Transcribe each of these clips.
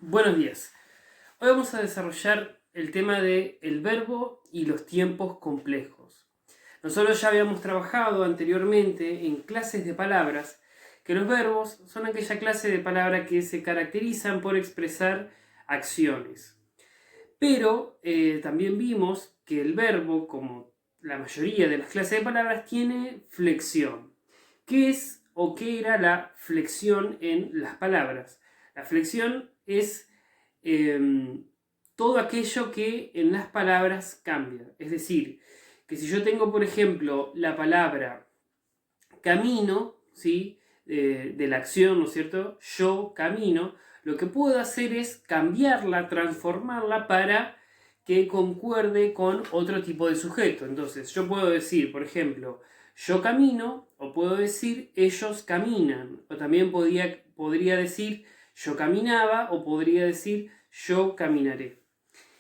Buenos días. Hoy vamos a desarrollar el tema de el verbo y los tiempos complejos. Nosotros ya habíamos trabajado anteriormente en clases de palabras que los verbos son aquella clase de palabra que se caracterizan por expresar acciones. Pero también vimos que el verbo, como la mayoría de las clases de palabras, tiene flexión. ¿Qué es o qué era la flexión en las palabras? La flexión es todo aquello que en las palabras cambia. Es decir, que si yo tengo, por ejemplo, la palabra camino, ¿sí? De la acción, ¿no es cierto? Yo camino, lo que puedo hacer es cambiarla, transformarla para que concuerde con otro tipo de sujeto. Entonces, yo puedo decir, por ejemplo, yo camino, o puedo decir ellos caminan, o también podría decir yo caminaba, o podría decir yo caminaré.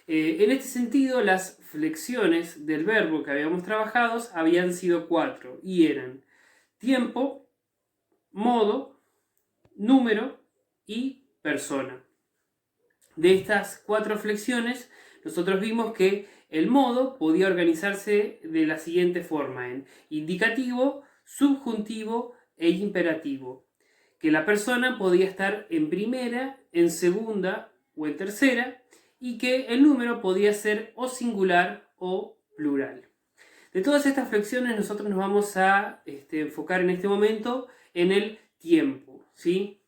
En este sentido, las flexiones del verbo que habíamos trabajado habían sido 4 y eran tiempo, modo, número y persona. De estas 4 flexiones, nosotros vimos que el modo podía organizarse de la siguiente forma: en indicativo, subjuntivo e imperativo. Que la persona podía estar en primera, en segunda o en tercera, y que el número podía ser o singular o plural. De todas estas flexiones nosotros nos vamos a enfocar en este momento en el tiempo, ¿sí?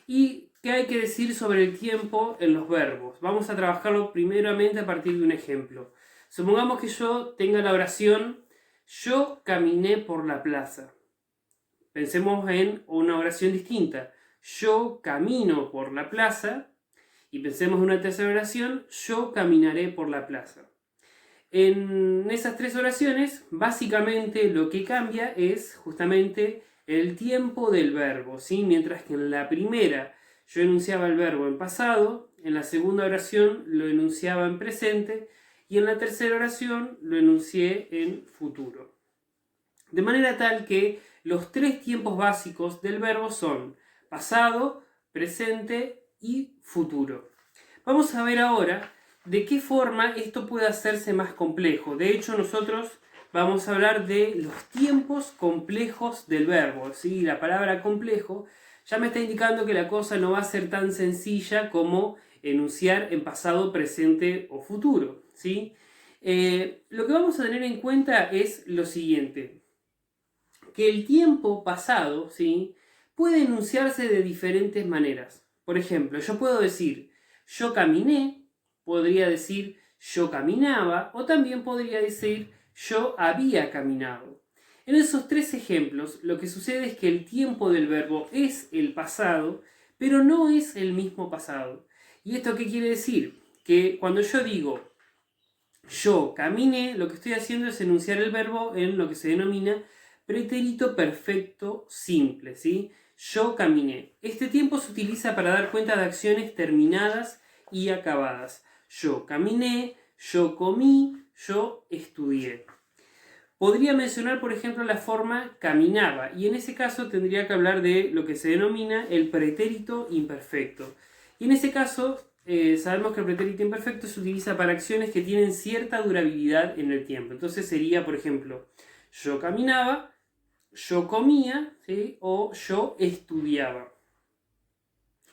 ¿Y qué hay que decir sobre el tiempo en los verbos? Vamos a trabajarlo primeramente a partir de un ejemplo. Supongamos que yo tenga la oración yo caminé por la plaza. Pensemos en una oración distinta. Yo camino por la plaza. Y pensemos en una tercera oración, yo caminaré por la plaza. En esas 3 oraciones, básicamente lo que cambia es justamente el tiempo del verbo, ¿sí? Mientras que en la primera yo enunciaba el verbo en pasado, en la segunda oración lo enunciaba en presente y en la tercera oración lo enuncié en futuro. De manera tal que los 3 tiempos básicos del verbo son pasado, presente y futuro. Vamos a ver ahora de qué forma esto puede hacerse más complejo. De hecho, nosotros vamos a hablar de los tiempos complejos del verbo, ¿sí? La palabra complejo ya me está indicando que la cosa no va a ser tan sencilla como enunciar en pasado, presente o futuro, ¿sí? Lo que vamos a tener en cuenta es lo siguiente: que el tiempo pasado, ¿sí?, puede enunciarse de diferentes maneras. Por ejemplo, yo puedo decir yo caminé, podría decir yo caminaba, o también podría decir yo había caminado. En esos 3 ejemplos, lo que sucede es que el tiempo del verbo es el pasado, pero no es el mismo pasado. ¿Y esto qué quiere decir? Que cuando yo digo yo caminé, lo que estoy haciendo es enunciar el verbo en lo que se denomina pretérito perfecto simple, ¿sí? Yo caminé. Este tiempo se utiliza para dar cuenta de acciones terminadas y acabadas. Yo caminé, yo comí, yo estudié. Podría mencionar, por ejemplo, la forma caminaba, y en ese caso tendría que hablar de lo que se denomina el pretérito imperfecto. Y en ese caso sabemos que el pretérito imperfecto se utiliza para acciones que tienen cierta durabilidad en el tiempo. Entonces sería, por ejemplo, yo caminaba, yo comía, ¿sí?, o yo estudiaba.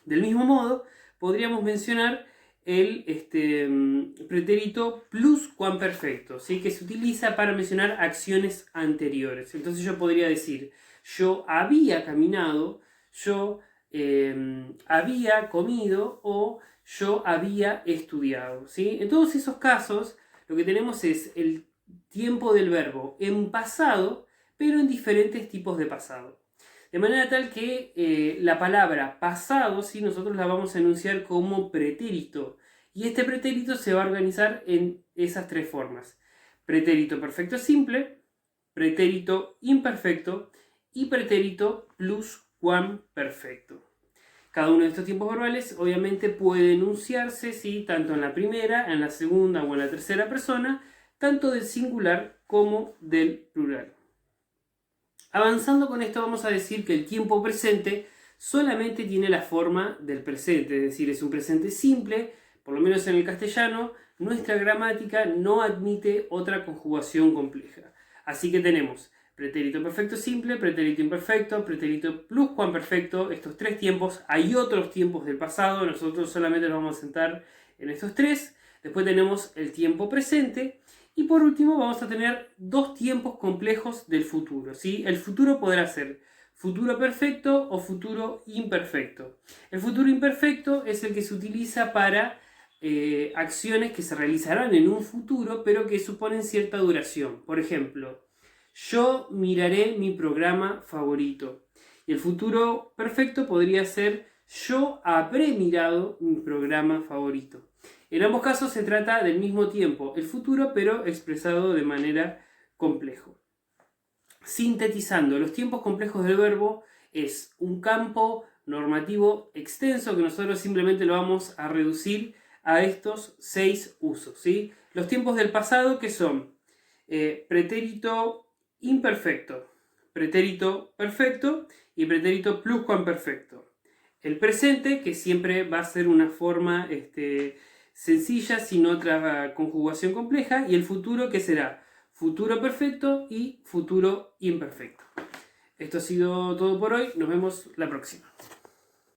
Del mismo modo, podríamos mencionar el pretérito pluscuamperfecto, ¿sí?, que se utiliza para mencionar acciones anteriores. Entonces yo podría decir yo había caminado, yo había comido o yo había estudiado, ¿sí? En todos esos casos lo que tenemos es el tiempo del verbo en pasado, pero en diferentes tipos de pasado. De manera tal que la palabra pasado, ¿sí?, nosotros la vamos a enunciar como pretérito. Y este pretérito se va a organizar en esas 3 formas: pretérito perfecto simple, pretérito imperfecto y pretérito pluscuamperfecto. Cada uno de estos tiempos verbales obviamente puede enunciarse, ¿sí?, tanto en la primera, en la segunda o en la tercera persona, tanto del singular como del plural. Avanzando con esto, vamos a decir que el tiempo presente solamente tiene la forma del presente, es decir, es un presente simple, por lo menos en el castellano, nuestra gramática no admite otra conjugación compleja. Así que tenemos pretérito perfecto simple, pretérito imperfecto, pretérito pluscuamperfecto, estos tres tiempos. Hay otros tiempos del pasado, nosotros solamente nos vamos a sentar en estos tres. Después tenemos el tiempo presente. Y por último vamos a tener dos tiempos complejos del futuro, ¿sí? El futuro podrá ser futuro perfecto o futuro imperfecto. El futuro imperfecto es el que se utiliza para acciones que se realizarán en un futuro, pero que suponen cierta duración. Por ejemplo, yo miraré mi programa favorito. Y el futuro perfecto podría ser yo habré mirado mi programa favorito. En ambos casos se trata del mismo tiempo, el futuro, pero expresado de manera compleja. Sintetizando, los tiempos complejos del verbo es un campo normativo extenso que nosotros simplemente lo vamos a reducir a estos 6 usos, ¿sí? Los tiempos del pasado, que son pretérito imperfecto, pretérito perfecto y pretérito pluscuamperfecto. El presente, que siempre va a ser una forma sencilla sin otra conjugación compleja, y el futuro, que será futuro perfecto y futuro imperfecto. Esto ha sido todo por hoy, nos vemos la próxima.